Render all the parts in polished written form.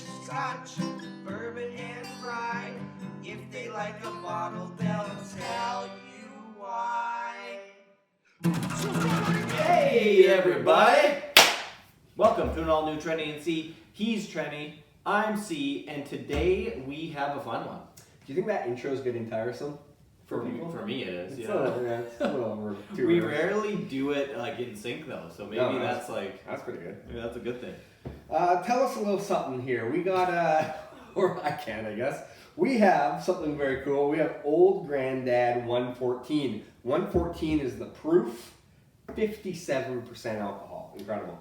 scotch, bourbon, and rye. If they like a bottle, they'll tell you why. Hey everybody! Welcome to an all new Trenny and C. He's Trenny, I'm C, and today we have a fun one. Do you think that intro is getting tiresome? For me it is, It's yeah. it's a little over 2 We hours. rarely do it like in sync though, so maybe that's maybe pretty good. that's a good thing. Tell us a little something here. We got or I can, I guess. We have something very cool. We have Old Granddad 114. 114 is the proof, 57% alcohol. Incredible.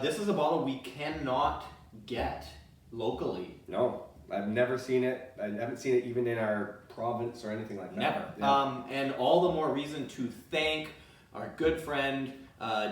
This is a bottle we cannot get locally. No, I've never seen it. I haven't seen it even in our province or anything like that. Never. Yeah. And all the more reason to thank our good friend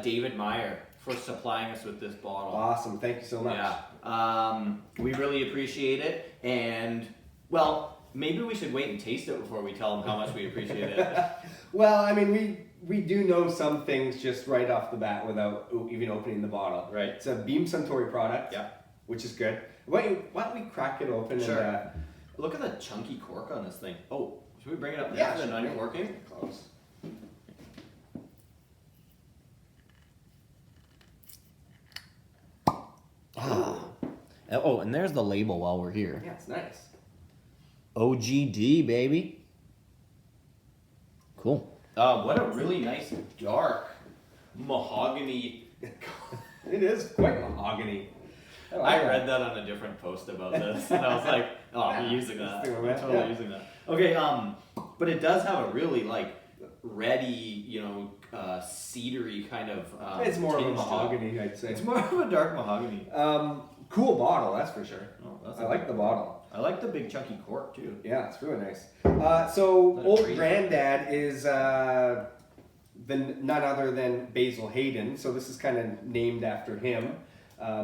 David Meyer for supplying us with this bottle. Awesome. Thank you so much. Yeah. We really appreciate it. And, well, maybe we should wait and taste it before we tell them how much we appreciate it. Well, I mean, we do know some things just right off the bat without even opening the bottle. Right. It's a Beam Suntory product. Yeah. Which is good. Why don't we crack it open? Sure. And, Look at the chunky cork on this thing. Oh, should we bring it up yeah, next to the uncorking? Close. Oh, and there's the label while we're here. Yeah, it's nice. OGD, baby. Cool. What a really nice dark mahogany. It is quite mahogany. I read that on a different post about this, and I was like, "Oh, I'm using that. I'm totally using that." Okay, but it does have a really like reddy, cedary kind of. It's more of a tinge to it. mahogany, I'd say. It's more of a dark mahogany. Cool bottle, that's for sure. Oh, that's I like the bottle. I like the big chunky cork too. Yeah, it's really nice. So Is that a Old tree? Granddad is none other than Basil Hayden. So this is kind of named after him,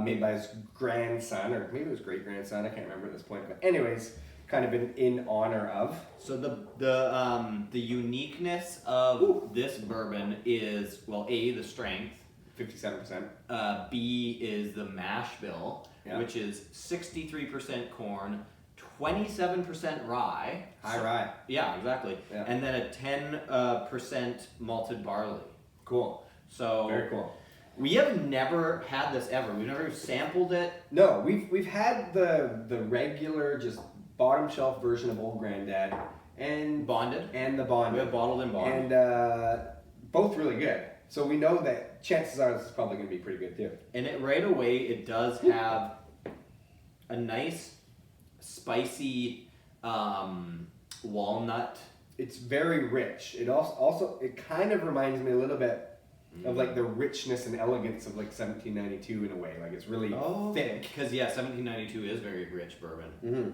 made by his grandson, or maybe it was great grandson. I can't remember at this point. But anyways, kind of in honor of. So the uniqueness of this bourbon is, well, A, the strength. 57%. B is the mash bill, Yeah. which is 63% corn, 27% rye. High rye. Yeah, exactly. Yeah. And then a 10% malted barley. Cool. So Very cool. we have never had this ever. We've never sampled it. No, we've had the regular just bottom shelf version of Old Granddad and Bonded. the We bond have bottled and bonded. and both really good. So we know that chances are this is probably going to be pretty good too. And it right away, it does have a nice, spicy walnut. It's very rich. It also it kind of reminds me a little bit of like the richness and elegance of like 1792 in a way. Like it's really thick. Because 1792 is very rich bourbon. Mm-hmm.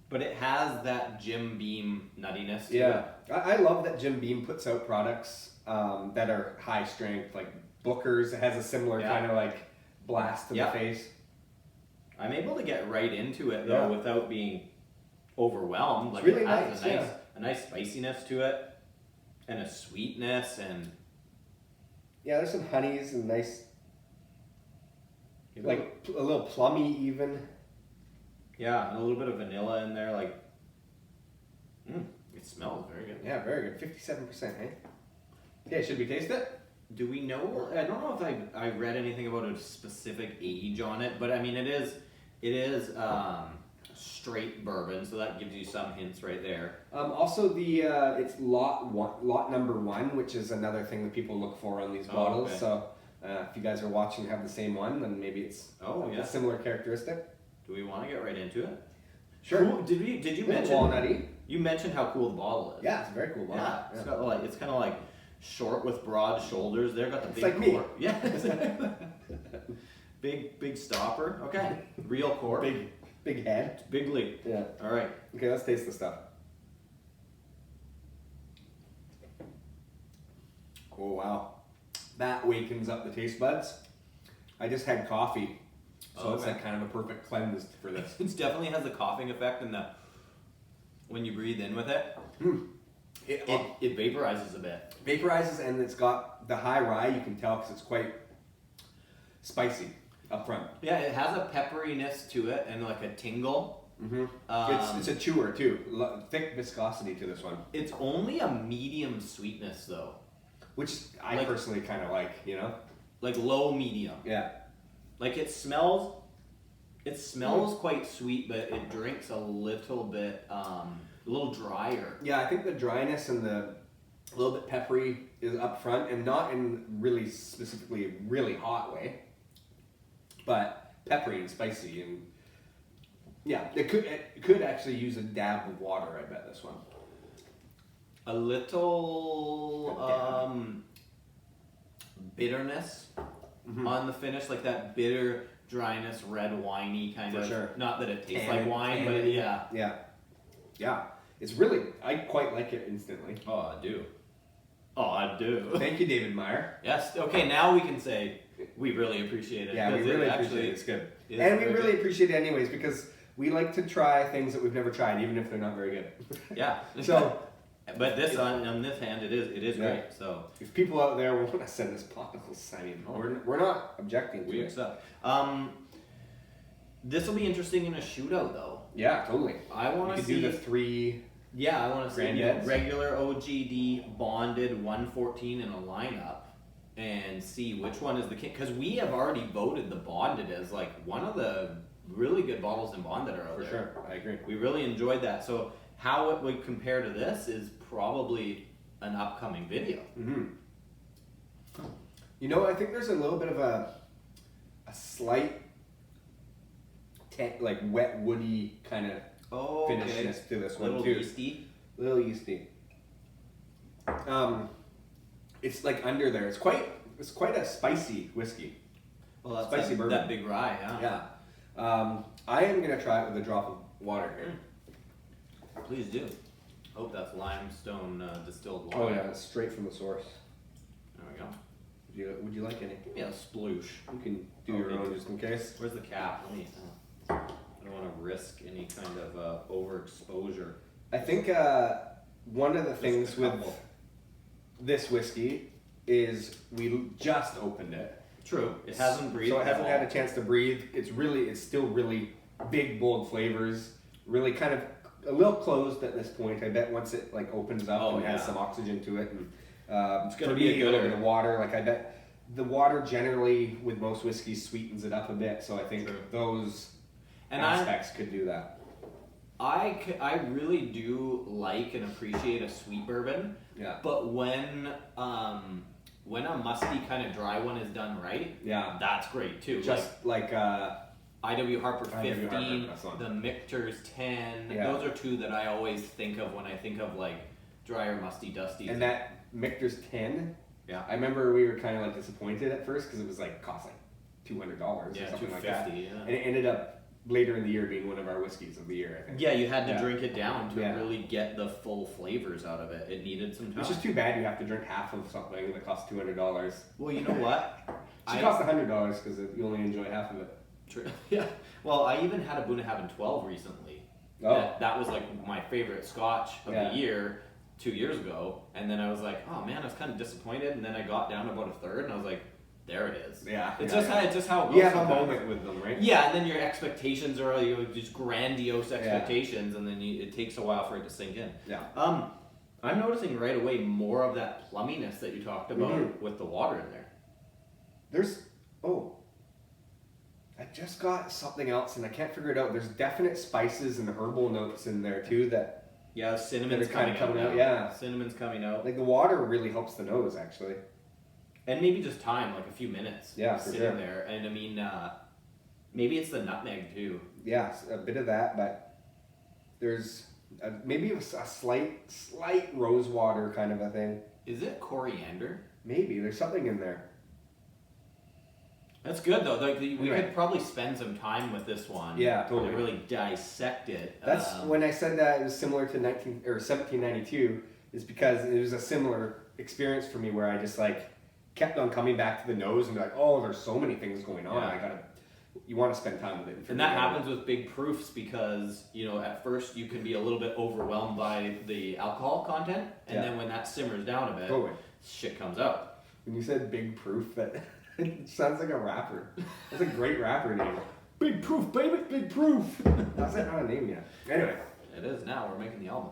But it has that Jim Beam nuttiness to Yeah, it. I love that Jim Beam puts out products that are high strength. Like Booker's has a similar kind of like blast to the face. I'm able to get right into it though without being overwhelmed. Like really it has nice, a nice spiciness to it and a sweetness and Yeah, there's some honeys and nice, like a little plummy even. Yeah, and a little bit of vanilla in there. Like, it smells very good. Yeah, very good. 57%, hey? Okay, should we taste it? Do we know? I don't know if I read anything about a specific age on it, but I mean it is straight bourbon, so that gives you some hints right there. Also, it's lot number 1, which is another thing that people look for on these bottles. Okay. So if you guys are watching and have the same one, then maybe it's a similar characteristic. Do we want to get right into it? Sure. Cool. Did you mention walnutty? You mentioned how cool the bottle is. Yeah, it's a very cool bottle. Yeah, it's got like it's kind of like short with broad shoulders. They've got the big like me. cork. Yeah. big stopper. Okay. Real cork. Big head. Big leap. Yeah. All right. Okay, let's taste the stuff. Oh wow, that wakens up the taste buds. I just had coffee, so it's like kind of a perfect cleanse for this. It definitely has the coughing effect and the when you breathe in with it. It vaporizes a bit. Vaporizes, and it's got the high rye. You can tell because it's quite spicy. up front. Yeah, it has a pepperiness to it and like a tingle. Mm-hmm. Um, It's a chewer too. Thick viscosity to this one, It's only a medium sweetness though, which I Like- personally kind of like. You know. like low medium. Yeah. Like it smells quite sweet, but it drinks a little bit, a little drier. Yeah, I think the dryness and the a little bit peppery is up front, and not in really specifically a really hot way, but peppery and spicy, and yeah, it could actually use a dab of water. I bet this one. A little bitterness on the finish, like that bitter dryness, red winey kind For of. sure. Not that it tastes Tannin- like wine, but tannin. yeah. Yeah. It's really, I quite like it instantly. Oh, I do. Thank you, David Meyer. Yes. Okay. Now we can say we really appreciate it. Yeah, we 'cause really actually appreciate it. It's good. is And we very really good. appreciate it anyways, because we like to try things that we've never tried, even if they're not very good. Yeah. So, but this on this hand, it is Yeah. great. So if people out there want to send us bottles, I mean, we're not objecting to we it. accept. This will be interesting in a shootout, though. Yeah, totally. I We want to could see. do the 3. Yeah, I want to see Granddads? regular OGD bonded 114 in a lineup and see which one is the king. Because we have already voted the bonded as like one of the really good bottles in bonded are out For there. sure, I agree. We really enjoyed that. So how it would compare to this is probably an upcoming video. Mm-hmm. You know, I think there's a little bit of a slight, like wet, woody kind of Oh, finishedness to this one little too. yeasty. Little yeasty. It's like under there. It's quite a spicy whiskey. Well, that's Spicy that, bourbon. that big rye, huh? Yeah. I am gonna try it with a drop of water here. Please do. Hope that's limestone distilled water. Oh yeah, it's straight from the source. There we go. Would you like any? Give me a sploosh. You can do your own just in case. Where's the cap? Let me. I don't want to risk any kind of overexposure. I think one of the things Just a with couple. this whiskey is we just opened it. True. It hasn't breathed. So it at hasn't all. had a chance to breathe. It's still really big, bold flavors. Really kind of a little closed at this point. I bet once it like opens up Oh, and has yeah. some oxygen to it, and It's gonna for be a me, little gooder. bit of water. Like I bet the water generally with most whiskeys sweetens it up a bit. So I think True. those And aspects could do that. I really do like and appreciate a sweet bourbon, Yeah. but when a musty kind of dry one is done right, Yeah. that's great too. Just like IW Harper IW 15, Harper, that's one. the Michter's 10. Yeah. Those are two that I always think of when I think of like dry or musty dusties. and that Michter's 10. Yeah. I remember we were kind of like disappointed at first because it was like cost like $200 Yeah, or something like that, $250. and it ended up later in the year being one of our whiskeys of the year. I think. Yeah, you had to Yeah. drink it down to Yeah. really get the full flavors out of it. It needed some time. It's just too bad you have to drink half of something that costs $200. Well, you know what? It should cost $100 because you only enjoy half of it. True. Yeah. Well, I even had a Bunnahabhain 12 recently. Oh, That was like my favorite Scotch of Yeah. the year 2 years ago, and then I was like, oh man, I was kind of disappointed, and then I got down to about a third, and I was like, there it is. yeah. It's yeah, just yeah. how it's just how it goes. You have a sometimes. moment with them, right? Yeah, and then your expectations are you know, just grandiose expectations, and then it takes a while for it to sink in. Yeah. I'm noticing right away more of that plumminess that you talked about Mhm. with the water in there. I just got something else and I can't figure it out. There's definite spices and herbal notes in there too that Yeah, cinnamon's That are kinda coming out. coming now. out, yeah. Cinnamon's coming out. like the water really helps the nose actually. And maybe just time, like a few minutes. Yeah, for sitting sure. there. And I mean, maybe it's the nutmeg too. Yeah, a bit of that, but there's maybe a slight rose water kind of a thing. Is it coriander? Maybe there's something in there. That's good though. Like we Right. could probably spend some time with this one. Yeah, totally. And really dissect it. That's when I said that it was similar to 1792, is because it was a similar experience for me where I just like kept on coming back to the nose and be like, oh, there's so many things going on. Yeah. You want to spend time with it. And that happens with big proofs because, you know, at first you can be a little bit overwhelmed by the alcohol content, and Yeah. then when that simmers down a bit, Totally. shit comes out. When you said big proof, that It sounds like a rapper. That's a great rapper name. Big Proof, baby, Big Proof. That's not a name yet. Anyway. It is now. We're making the album.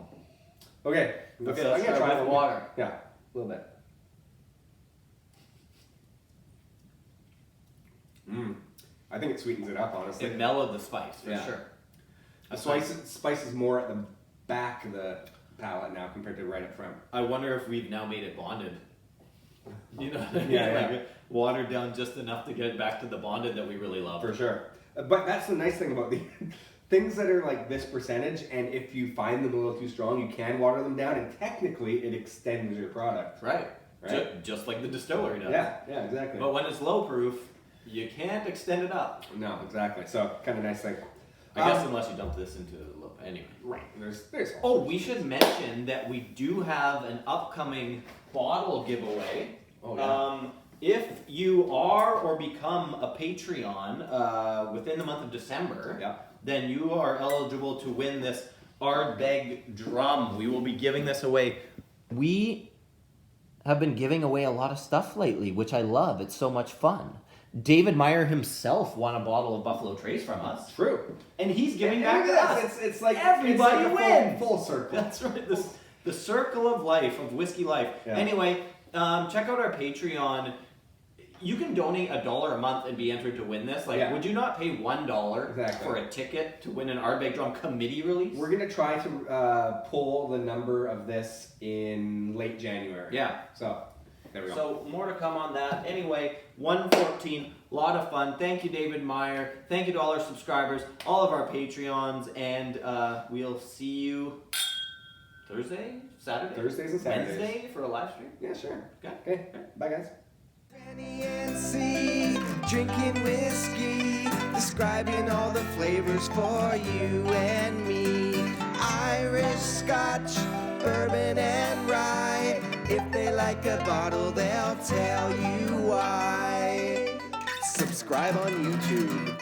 Okay. Okay, let's I'm gonna try the with water. Yeah, a little bit. I think it sweetens it up, honestly. It mellowed the spice for sure. The spice is more at the back of the palate now compared to right up front. I wonder if we've now made it bonded. You know what I mean? Yeah, Like watered down just enough to get it back to the bonded that we really love. For sure. But that's the nice thing about the things that are like this percentage, and if you find them a little too strong, you can water them down, and technically it extends your product. Right. Right? Just like the distillery does. Yeah, exactly. But when it's low proof, you can't extend it up. No, exactly. So, kind of nice thing. I guess unless you dump this into low. Anyway. Right. There's. Oh, we should mention that we do have an upcoming bottle giveaway. Oh, yeah. If you are or become a Patreon within the month of December, then you are eligible to win this Ardbeg drum. We will be giving this away. We have been giving away a lot of stuff lately, which I love. It's so much fun. David Meyer himself won a bottle of Buffalo Trace from us. True. And he's giving back to us. It's like everybody wins. Full circle. That's right. The circle of life, of whiskey life. Yeah. Anyway, check out our Patreon. You can donate $1 a month and be entered to win this. Would you not pay $1 for a ticket to win an Ardbeg Drum committee release? We're gonna try to pull the number of this in late January. Yeah. So there we go. So more to come on that. Anyway, 114, lot of fun. Thank you, David Meyer. Thank you to all our subscribers, all of our Patreons, and we'll see you Thursday, Saturday, Thursdays and Saturdays. Wednesday for a live stream. Yeah, sure. Okay. Bye, guys. Penny and C, drinking whiskey, describing all the flavors for you and me. Irish, Scotch, bourbon and rye. If they like a bottle, they'll tell you why. Subscribe on YouTube.